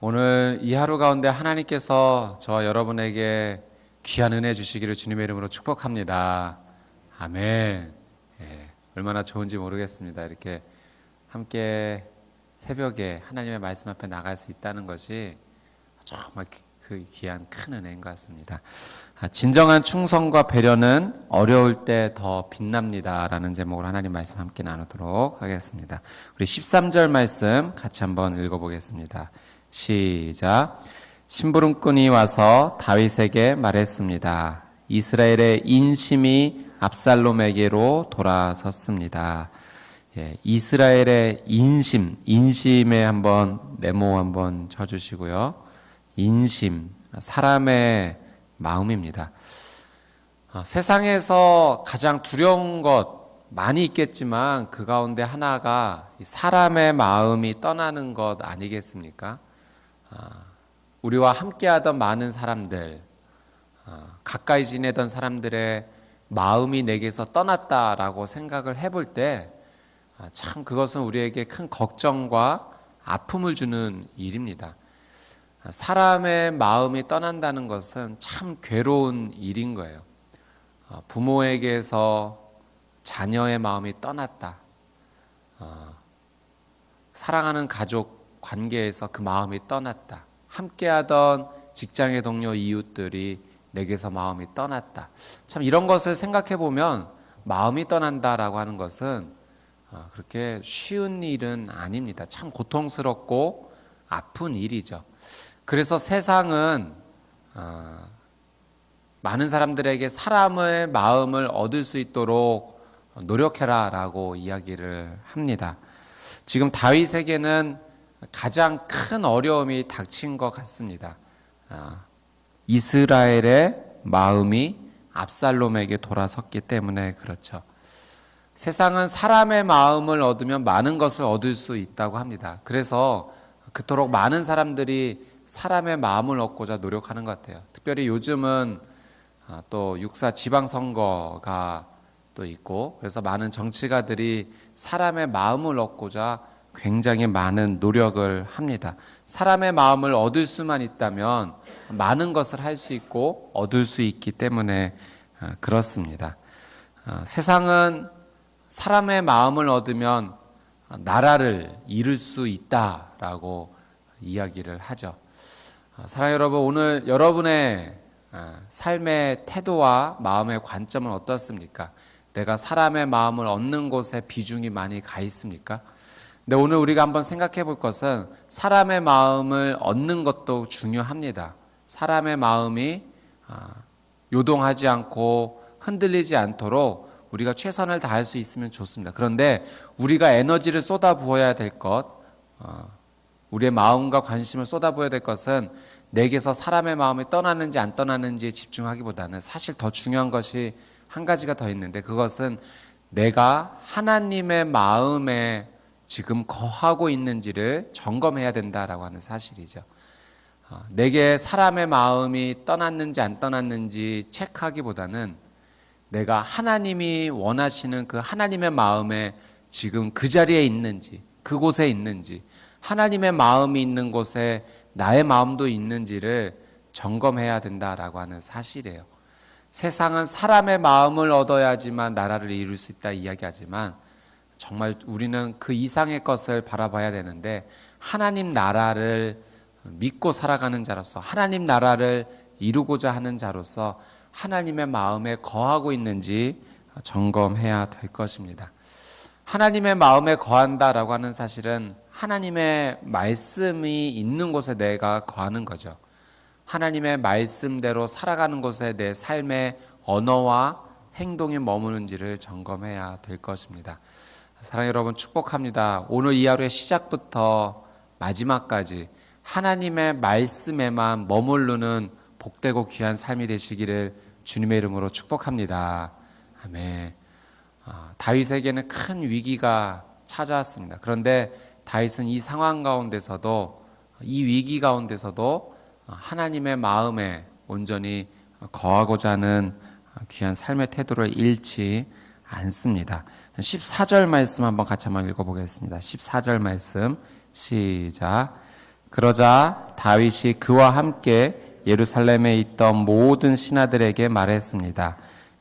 오늘 이 하루 가운데 하나님께서 저와 여러분에게 귀한 은혜 주시기를 주님의 이름으로 축복합니다. 아멘. 얼마나 좋은지 모르겠습니다. 이렇게 함께 새벽에 하나님의 말씀 앞에 나갈 수 있다는 것이 정말 그 귀한 큰 은혜인 것 같습니다. 진정한 충성과 배려는 어려울 때 더 빛납니다 라는 제목으로 하나님 말씀 함께 나누도록 하겠습니다. 우리 13절 말씀 같이 한번 읽어보겠습니다. 시작. 심부름꾼이 와서 다윗에게 말했습니다. 이스라엘의 인심이 압살롬에게로 돌아섰습니다. 이스라엘의 인심에 한번 네모 한번 쳐주시고요. 인심, 사람의 마음입니다. 세상에서 가장 두려운 것 많이 있겠지만 그 가운데 하나가 사람의 마음이 떠나는 것 아니겠습니까? 우리와 함께하던 많은 사람들, 가까이 지내던 사람들의 마음이 내게서 떠났다라고 생각을 해볼 때 참 그것은 우리에게 큰 걱정과 아픔을 주는 일입니다. 사람의 마음이 떠난다는 것은 참 괴로운 일인 거예요. 부모에게서 자녀의 마음이 떠났다. 사랑하는 가족 관계에서 그 마음이 떠났다. 함께하던 직장의 동료 이웃들이 내게서 마음이 떠났다. 참 이런 것을 생각해 보면 마음이 떠난다라고 하는 것은 그렇게 쉬운 일은 아닙니다. 참 고통스럽고 아픈 일이죠. 그래서 세상은 많은 사람들에게 사람의 마음을 얻을 수 있도록 노력해라 라고 이야기를 합니다. 지금 다윗에게는 가장 큰 어려움이 닥친 것 같습니다. 이스라엘의 마음이 압살롬에게 돌아섰기 때문에 그렇죠. 세상은 사람의 마음을 얻으면 많은 것을 얻을 수 있다고 합니다. 그래서 그토록 많은 사람들이 사람의 마음을 얻고자 노력하는 것 같아요. 특별히 요즘은 또 육사 지방선거가 또 있고 그래서 많은 정치가들이 사람의 마음을 얻고자 굉장히 많은 노력을 합니다. 사람의 마음을 얻을 수만 있다면 많은 것을 할 수 있고 얻을 수 있기 때문에 그렇습니다. 세상은 사람의 마음을 얻으면 나라를 이룰 수 있다라고 이야기를 하죠. 사랑하는 여러분, 오늘 여러분의 삶의 태도와 마음의 관점은 어떻습니까? 내가 사람의 마음을 얻는 곳에 비중이 많이 가 있습니까? 근데 오늘 우리가 한번 생각해 볼 것은 사람의 마음을 얻는 것도 중요합니다. 사람의 마음이 요동하지 않고 흔들리지 않도록 우리가 최선을 다할 수 있으면 좋습니다. 그런데 우리가 에너지를 쏟아부어야 될 것, 우리의 마음과 관심을 쏟아부어야 될 것은 내게서 사람의 마음이 떠나는지 안 떠나는지에 집중하기보다는 사실 더 중요한 것이 한 가지가 더 있는데 그것은 내가 하나님의 마음에 지금 거하고 있는지를 점검해야 된다라고 하는 사실이죠. 내게 사람의 마음이 떠났는지 안 떠났는지 체크하기보다는 내가 하나님이 원하시는 그 하나님의 마음에 지금 그 자리에 있는지, 그곳에 있는지, 하나님의 마음이 있는 곳에 나의 마음도 있는지를 점검해야 된다라고 하는 사실이에요. 세상은 사람의 마음을 얻어야지만 나라를 이룰 수 있다 이야기하지만 정말 우리는 그 이상의 것을 바라봐야 되는데 하나님 나라를 믿고 살아가는 자로서 하나님 나라를 이루고자 하는 자로서 하나님의 마음에 거하고 있는지 점검해야 될 것입니다. 하나님의 마음에 거한다라고 하는 사실은 하나님의 말씀이 있는 곳에 내가 거하는 거죠. 하나님의 말씀대로 살아가는 곳에 내 삶의 언어와 행동이 머무는지를 점검해야 될 것입니다. 사랑하는 여러분 축복합니다. 오늘 이 하루의 시작부터 마지막까지 하나님의 말씀에만 머무르는 복되고 귀한 삶이 되시기를 주님의 이름으로 축복합니다. 아멘. 다윗에게는 큰 위기가 찾아왔습니다. 그런데 다윗은 이 상황 가운데서도 이 위기 가운데서도 하나님의 마음에 온전히 거하고자 하는 귀한 삶의 태도를 잃지 않습니다. 14절 말씀 한번 같이 한번 읽어보겠습니다. 14절 말씀 시작. 그러자 다윗이 그와 함께 예루살렘에 있던 모든 신하들에게 말했습니다.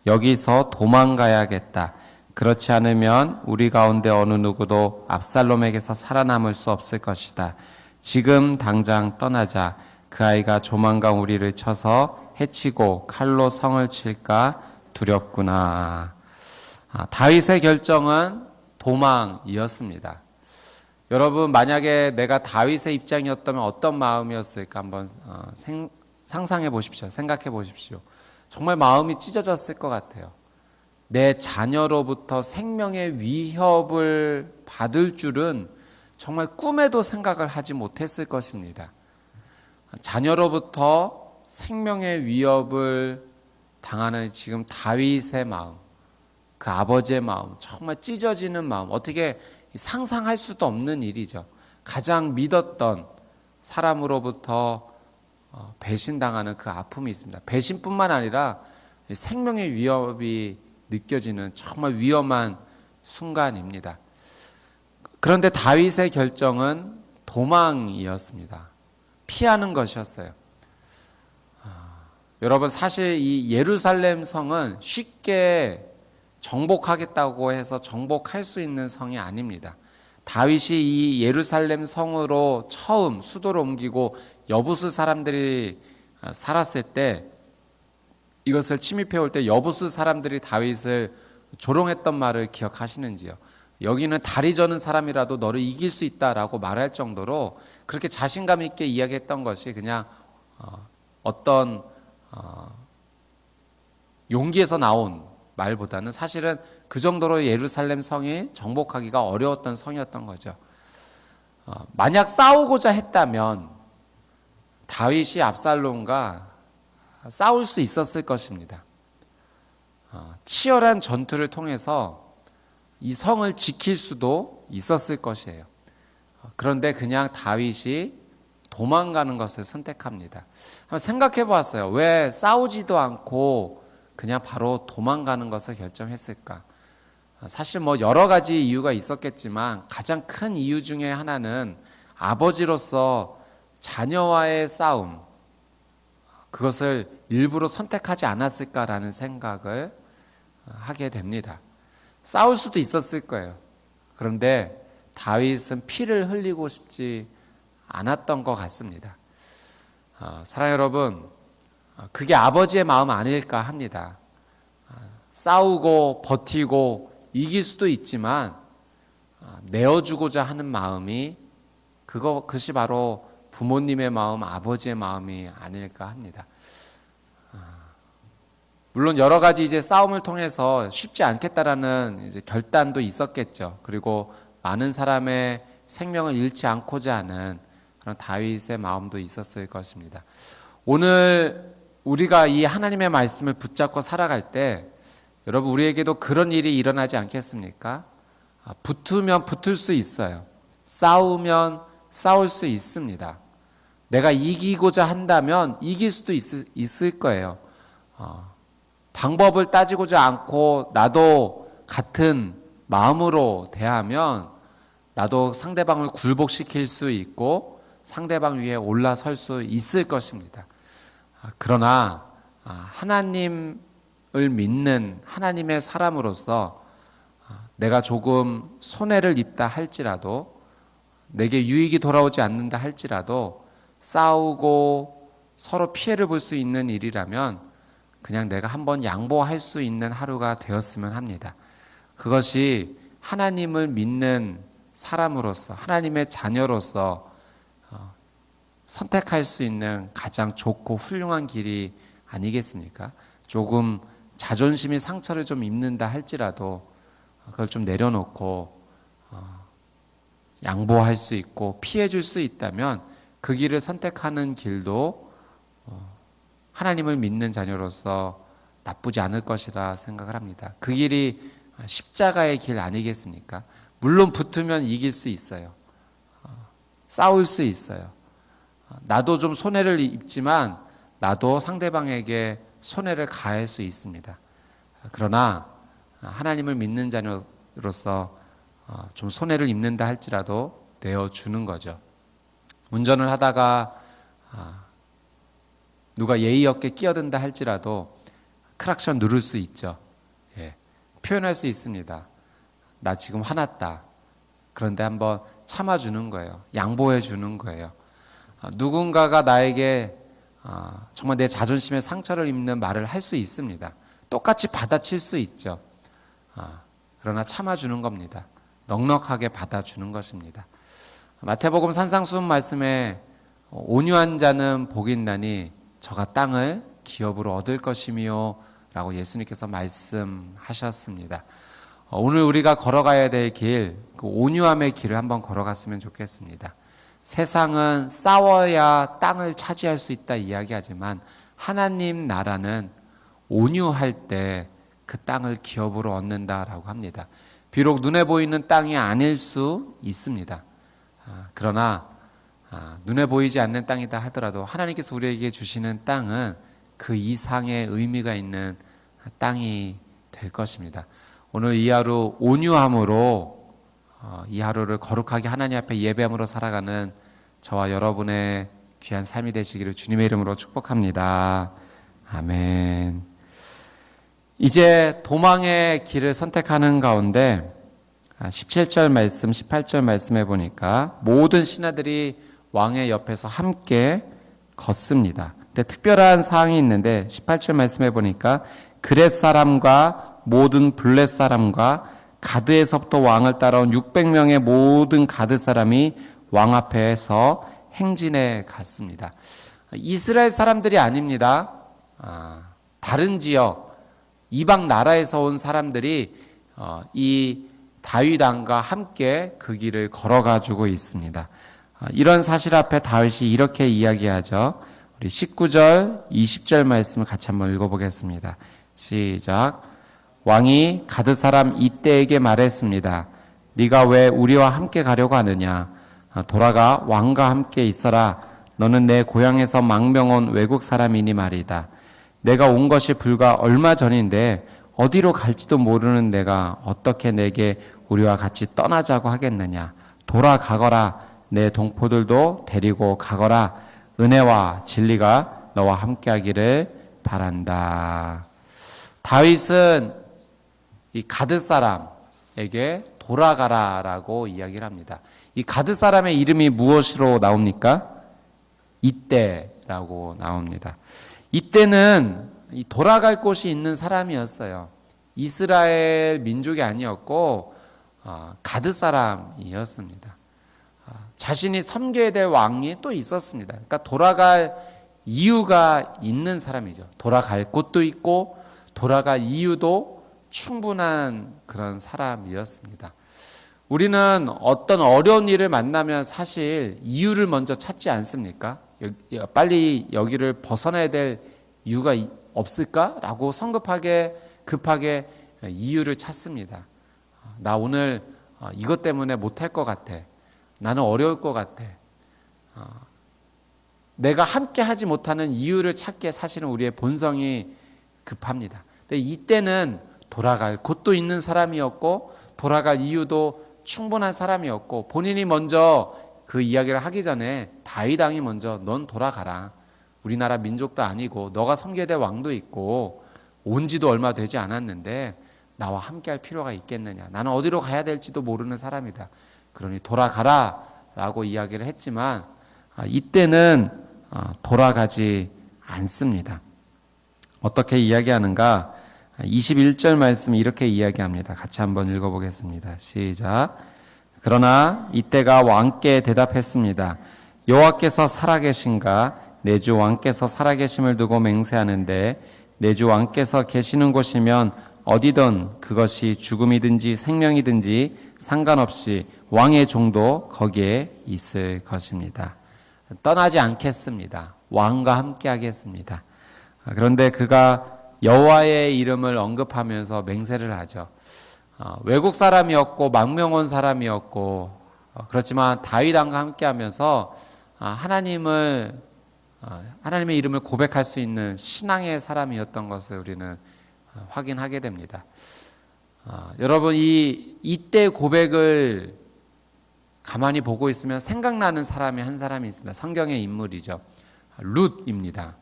여기서 도망가야겠다. 그렇지 않으면 우리 가운데 어느 누구도 압살롬에게서 살아남을 수 없을 것이다. 지금 당장 떠나자. 그 아이가 조만간 우리를 쳐서 해치고 칼로 성을 칠까 두렵구나. 다윗의 결정은 도망이었습니다. 여러분, 만약에 내가 다윗의 입장이었다면 어떤 마음이었을까 한번 상상해 보십시오. 생각해 보십시오. 정말 마음이 찢어졌을 것 같아요. 내 자녀로부터 생명의 위협을 받을 줄은 정말 꿈에도 생각을 하지 못했을 것입니다. 자녀로부터 생명의 위협을 당하는 지금 다윗의 마음, 그 아버지의 마음, 정말 찢어지는 마음, 어떻게 상상할 수도 없는 일이죠. 가장 믿었던 사람으로부터 배신당하는 그 아픔이 있습니다. 배신뿐만 아니라 생명의 위협이 느껴지는 정말 위험한 순간입니다. 그런데 다윗의 결정은 도망이었습니다. 피하는 것이었어요. 여러분, 사실 이 예루살렘 성은 쉽게 정복하겠다고 해서 정복할 수 있는 성이 아닙니다. 다윗이 이 예루살렘 성으로 처음 수도를 옮기고 여부수 사람들이 살았을 때, 이것을 침입해 올 때 여부수 사람들이 다윗을 조롱했던 말을 기억하시는지요? 여기는 다리 저는 사람이라도 너를 이길 수 있다라고 말할 정도로 그렇게 자신감 있게 이야기했던 것이 그냥 어떤 용기에서 나온 말보다는 사실은 그 정도로 예루살렘 성이 정복하기가 어려웠던 성이었던 거죠. 만약 싸우고자 했다면 다윗이 압살롬과 싸울 수 있었을 것입니다. 치열한 전투를 통해서 이 성을 지킬 수도 있었을 것이에요. 그런데 그냥 다윗이 도망가는 것을 선택합니다. 한번 생각해 보았어요. 왜 싸우지도 않고 그냥 바로 도망가는 것을 결정했을까? 사실 뭐 여러 가지 이유가 있었겠지만 가장 큰 이유 중에 하나는 아버지로서 자녀와의 싸움, 그것을 일부러 선택하지 않았을까라는 생각을 하게 됩니다. 싸울 수도 있었을 거예요. 그런데 다윗은 피를 흘리고 싶지 않았던 것 같습니다. 사랑하는 여러분, 그게 아버지의 마음 아닐까 합니다. 싸우고 버티고 이길 수도 있지만 내어주고자 하는 마음이 그것이 바로 부모님의 마음, 아버지의 마음이 아닐까 합니다. 물론 여러 가지 이제 싸움을 통해서 쉽지 않겠다라는 이제 결단도 있었겠죠. 그리고 많은 사람의 생명을 잃지 않고자 하는 그런 다윗의 마음도 있었을 것입니다. 오늘 우리가 이 하나님의 말씀을 붙잡고 살아갈 때 여러분, 우리에게도 그런 일이 일어나지 않겠습니까? 붙으면 붙을 수 있어요. 싸우면 싸울 수 있습니다. 내가 이기고자 한다면 이길 수도 있을 거예요. 방법을 따지고자 않고 나도 같은 마음으로 대하면 나도 상대방을 굴복시킬 수 있고 상대방 위에 올라설 수 있을 것입니다. 그러나 하나님을 믿는 하나님의 사람으로서 내가 조금 손해를 입다 할지라도, 내게 유익이 돌아오지 않는다 할지라도 싸우고 서로 피해를 볼 수 있는 일이라면 그냥 내가 한번 양보할 수 있는 하루가 되었으면 합니다. 그것이 하나님을 믿는 사람으로서, 하나님의 자녀로서 선택할 수 있는 가장 좋고 훌륭한 길이 아니겠습니까? 조금 자존심이 상처를 좀 입는다 할지라도 그걸 좀 내려놓고 양보할 수 있고 피해 줄 수 있다면 그 길을 선택하는 길도 하나님을 믿는 자녀로서 나쁘지 않을 것이라 생각을 합니다. 그 길이 십자가의 길 아니겠습니까? 물론 붙으면 이길 수 있어요. 싸울 수 있어요. 나도 좀 손해를 입지만 나도 상대방에게 손해를 가할 수 있습니다. 그러나 하나님을 믿는 자녀로서 좀 손해를 입는다 할지라도 내어주는 거죠. 운전을 하다가 누가 예의 없게 끼어든다 할지라도 크락션 누를 수 있죠. 예, 표현할 수 있습니다. 나 지금 화났다. 그런데 한번 참아주는 거예요. 양보해 주는 거예요. 누군가가 나에게 정말 내 자존심에 상처를 입는 말을 할 수 있습니다. 똑같이 받아칠 수 있죠. 그러나 참아주는 겁니다. 넉넉하게 받아주는 것입니다. 마태복음 산상수훈 말씀에 온유한 자는 복이 있나니 저가 땅을 기업으로 얻을 것이며 라고 예수님께서 말씀하셨습니다. 오늘 우리가 걸어가야 될 길, 그 온유함의 길을 한번 걸어갔으면 좋겠습니다. 세상은 싸워야 땅을 차지할 수 있다 이야기하지만 하나님 나라는 온유할 때 그 땅을 기업으로 얻는다라고 합니다. 비록 눈에 보이는 땅이 아닐 수 있습니다. 그러나 눈에 보이지 않는 땅이다 하더라도 하나님께서 우리에게 주시는 땅은 그 이상의 의미가 있는 땅이 될 것입니다. 오늘 이 하루 온유함으로 이 하루를 거룩하게 하나님 앞에 예배함으로 살아가는 저와 여러분의 귀한 삶이 되시기를 주님의 이름으로 축복합니다. 아멘. 이제 도망의 길을 선택하는 가운데 17절 말씀, 18절 말씀해 보니까 모든 신하들이 왕의 옆에서 함께 걷습니다. 근데 특별한 사항이 있는데 18절 말씀해 보니까 그렛 사람과 모든 블렛 사람과 가드에서부터 왕을 따라온 600명의 모든 가드 사람이 왕 앞에서 행진해 갔습니다. 이스라엘 사람들이 아닙니다. 다른 지역 이방 나라에서 온 사람들이 이 다윗 왕과 함께 그 길을 걸어가지고 있습니다. 이런 사실 앞에 다윗이 이렇게 이야기하죠. 우리 19절, 20절 말씀을 같이 한번 읽어보겠습니다. 시작. 왕이 가드 사람 이때에게 말했습니다. 네가 왜 우리와 함께 가려고 하느냐? 돌아가 왕과 함께 있어라. 너는 내 고향에서 망명 온 외국 사람이니 말이다. 내가 온 것이 불과 얼마 전인데 어디로 갈지도 모르는 내가 어떻게 내게 우리와 같이 떠나자고 하겠느냐. 돌아가거라. 내 동포들도 데리고 가거라. 은혜와 진리가 너와 함께 하기를 바란다. 다윗은 이 가드 사람에게 돌아가라라고 이야기를 합니다. 이 가드 사람의 이름이 무엇으로 나옵니까? 이때라고 나옵니다. 이때는 돌아갈 곳이 있는 사람이었어요. 이스라엘 민족이 아니었고 가드 사람이었습니다. 자신이 섬겨야 될 왕이 또 있었습니다. 그러니까 돌아갈 이유가 있는 사람이죠. 돌아갈 곳도 있고 돌아갈 이유도 충분한 그런 사람이었습니다. 우리는 어떤 어려운 일을 만나면 사실 이유를 먼저 찾지 않습니까? 빨리 여기를 벗어나야 될 이유가 없을까라고 성급하게 급하게 이유를 찾습니다. 나 오늘 이것 때문에 못할 것 같아. 나는 어려울 것 같아. 내가 함께 하지 못하는 이유를 찾기에 사실은 우리의 본성이 급합니다. 근데 이때는 돌아갈 곳도 있는 사람이었고 돌아갈 이유도 충분한 사람이었고 본인이 먼저 그 이야기를 하기 전에 다윗 왕이 먼저 넌 돌아가라. 우리나라 민족도 아니고 너가 섬겨야 될 왕도 있고 온 지도 얼마 되지 않았는데 나와 함께 할 필요가 있겠느냐. 나는 어디로 가야 될지도 모르는 사람이다. 그러니 돌아가라 라고 이야기를 했지만 이때는 돌아가지 않습니다. 어떻게 이야기하는가? 21절 말씀 이렇게 이야기합니다. 같이 한번 읽어보겠습니다. 시작. 그러나 이때가 왕께 대답했습니다. 여호와께서 살아계신가? 내 주 왕께서 살아계심을 두고 맹세하는데 내 주 왕께서 계시는 곳이면 어디든 그것이 죽음이든지 생명이든지 상관없이 왕의 종도 거기에 있을 것입니다. 떠나지 않겠습니다. 왕과 함께 하겠습니다. 그런데 그가 여호와의 이름을 언급하면서 맹세를 하죠. 외국 사람이었고 망명 온 사람이었고 그렇지만 다윗 왕과 함께하면서 하나님의 이름을 고백할 수 있는 신앙의 사람이었던 것을 우리는 확인하게 됩니다. 여러분 이때 고백을 가만히 보고 있으면 생각나는 사람이 한 사람이 있습니다. 성경의 인물이죠. 룻입니다.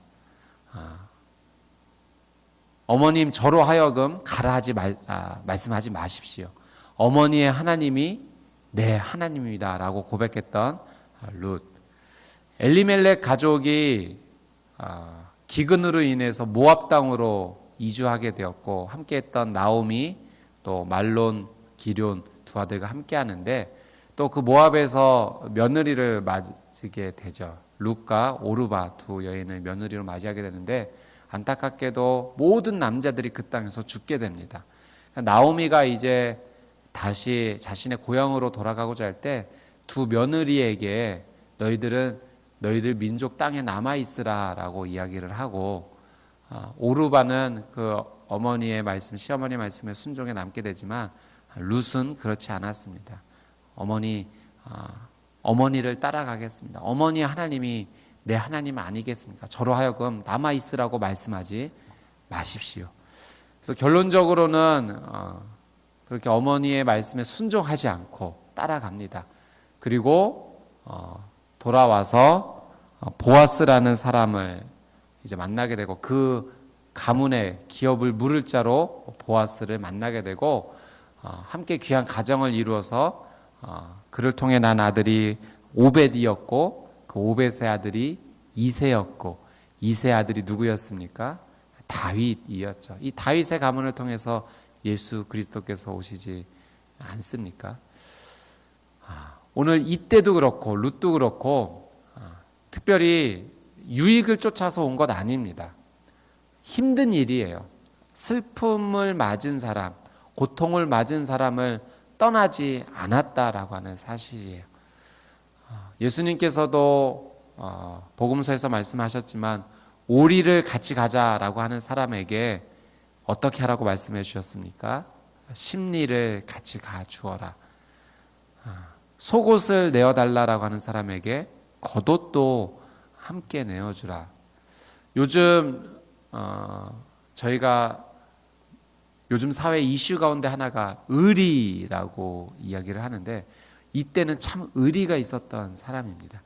어머님 저로 하여금 가라 말씀하지 마십시오. 어머니의 하나님이 내 하나님입니다 라고 고백했던 룻. 엘리멜렉 가족이 기근으로 인해서 모압 땅으로 이주하게 되었고 함께했던 나오미 또 말론, 기럨 두 아들과 함께하는데 또 그 모압에서 며느리를 맞게 되죠. 룻과 오르바 두 여인을 며느리로 맞이하게 되는데 안타깝게도 모든 남자들이 그 땅에서 죽게 됩니다. 나오미가 이제 다시 자신의 고향으로 돌아가고자 할 때 두 며느리에게 너희들 민족 땅에 남아있으라 라고 이야기를 하고 오르바는 그 어머니의 말씀, 시어머니의 말씀에 순종해 남게 되지만 룻은 그렇지 않았습니다. 어머니를 따라가겠습니다. 어머니의 하나님이 내 하나님 아니겠습니까? 저로 하여금 남아있으라고 말씀하지 마십시오. 그래서 결론적으로는 그렇게 어머니의 말씀에 순종하지 않고 따라갑니다. 그리고 돌아와서 보아스라는 사람을 이제 만나게 되고 그 가문의 기업을 물을 자로 보아스를 만나게 되고 함께 귀한 가정을 이루어서 그를 통해 난 아들이 오벳이었고 그 오벳의 아들이 이새였고 이새 아들이 누구였습니까? 다윗이었죠. 이 다윗의 가문을 통해서 예수 그리스도께서 오시지 않습니까? 오늘 이때도 그렇고 룻도 그렇고 특별히 유익을 쫓아서 온 것 아닙니다. 힘든 일이에요. 슬픔을 맞은 사람, 고통을 맞은 사람을 떠나지 않았다라고 하는 사실이에요. 예수님께서도 복음서에서 말씀하셨지만 오리를 같이 가자라고 하는 사람에게 어떻게 하라고 말씀해 주셨습니까? 심리를 같이 가주어라. 속옷을 내어달라고 하는 사람에게 겉옷도 함께 내어주라. 요즘 저희가 요즘 사회 이슈 가운데 하나가 의리라고 이야기를 하는데 이때는 참 의리가 있었던 사람입니다.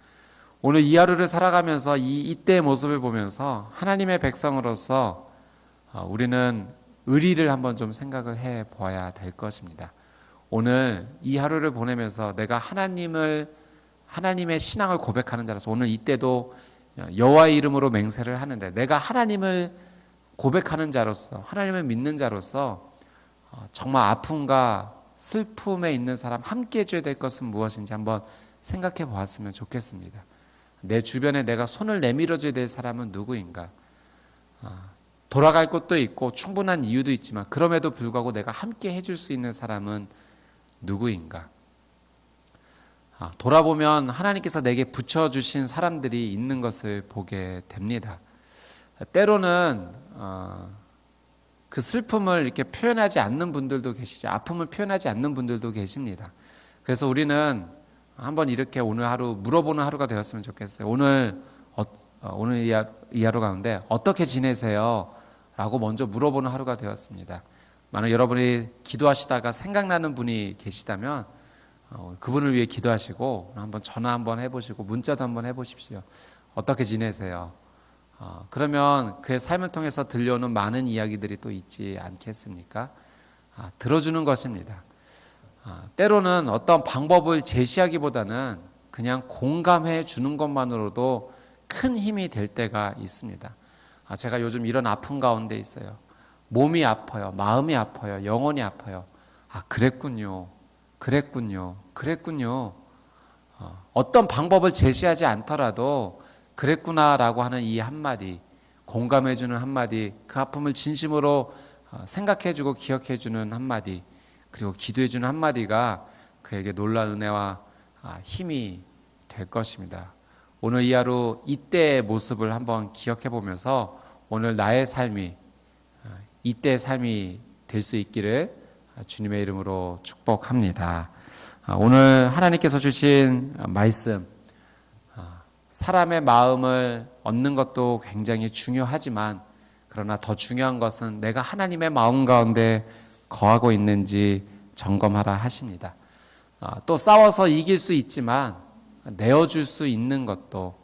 오늘 이 하루를 살아가면서 이때의 모습을 보면서 하나님의 백성으로서 우리는 의리를 한번 좀 생각을 해봐야 될 것입니다. 오늘 이 하루를 보내면서 내가 하나님의 신앙을 고백하는 자로서 오늘 이때도 여호와의 이름으로 맹세를 하는데 내가 하나님을 고백하는 자로서 하나님을 믿는 자로서 정말 아픔과 슬픔에 있는 사람 함께 해줘야 될 것은 무엇인지 한번 생각해 보았으면 좋겠습니다. 내 주변에 내가 손을 내밀어줘야 될 사람은 누구인가? 돌아갈 곳도 있고 충분한 이유도 있지만 그럼에도 불구하고 내가 함께 해줄 수 있는 사람은 누구인가? 돌아보면 하나님께서 내게 붙여주신 사람들이 있는 것을 보게 됩니다. 때로는 그 슬픔을 이렇게 표현하지 않는 분들도 계시죠. 아픔을 표현하지 않는 분들도 계십니다. 그래서 우리는 한번 이렇게 오늘 하루 물어보는 하루가 되었으면 좋겠어요. 오늘 이 하루 가운데 어떻게 지내세요? 라고 먼저 물어보는 하루가 되었습니다. 만약 여러분이 기도하시다가 생각나는 분이 계시다면 그분을 위해 기도하시고 한번 전화 한번 해보시고 문자도 한번 해보십시오. 어떻게 지내세요? 그러면 그의 삶을 통해서 들려오는 많은 이야기들이 또 있지 않겠습니까? 들어주는 것입니다. 때로는 어떤 방법을 제시하기보다는 그냥 공감해 주는 것만으로도 큰 힘이 될 때가 있습니다. 제가 요즘 이런 아픔 가운데 있어요. 몸이 아파요. 마음이 아파요. 영혼이 아파요. 그랬군요. 어떤 방법을 제시하지 않더라도 그랬구나라고 하는 이 한마디, 공감해주는 한마디, 그 아픔을 진심으로 생각해주고 기억해주는 한마디, 그리고 기도해주는 한마디가 그에게 놀라운 은혜와 힘이 될 것입니다. 오늘 이 하루 이때의 모습을 한번 기억해 보면서 오늘 나의 삶이 이때의 삶이 될 수 있기를 주님의 이름으로 축복합니다. 오늘 하나님께서 주신 말씀, 사람의 마음을 얻는 것도 굉장히 중요하지만 그러나 더 중요한 것은 내가 하나님의 마음 가운데 거하고 있는지 점검하라 하십니다. 또 싸워서 이길 수 있지만 내어줄 수 있는 것도,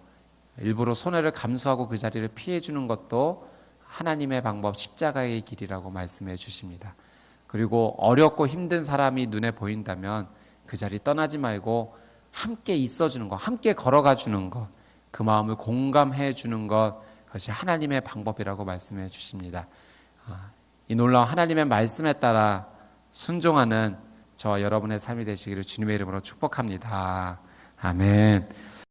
일부러 손해를 감수하고 그 자리를 피해주는 것도 하나님의 방법, 십자가의 길이라고 말씀해 주십니다. 그리고 어렵고 힘든 사람이 눈에 보인다면 그 자리 떠나지 말고 함께 있어주는 것, 함께 걸어가 주는 것, 그 마음을 공감해 주는 것, 그것이 하나님의 방법이라고 말씀해 주십니다. 이 놀라운 하나님의 말씀에 따라 순종하는 저와 여러분의 삶이 되시기를 주님의 이름으로 축복합니다. 아멘.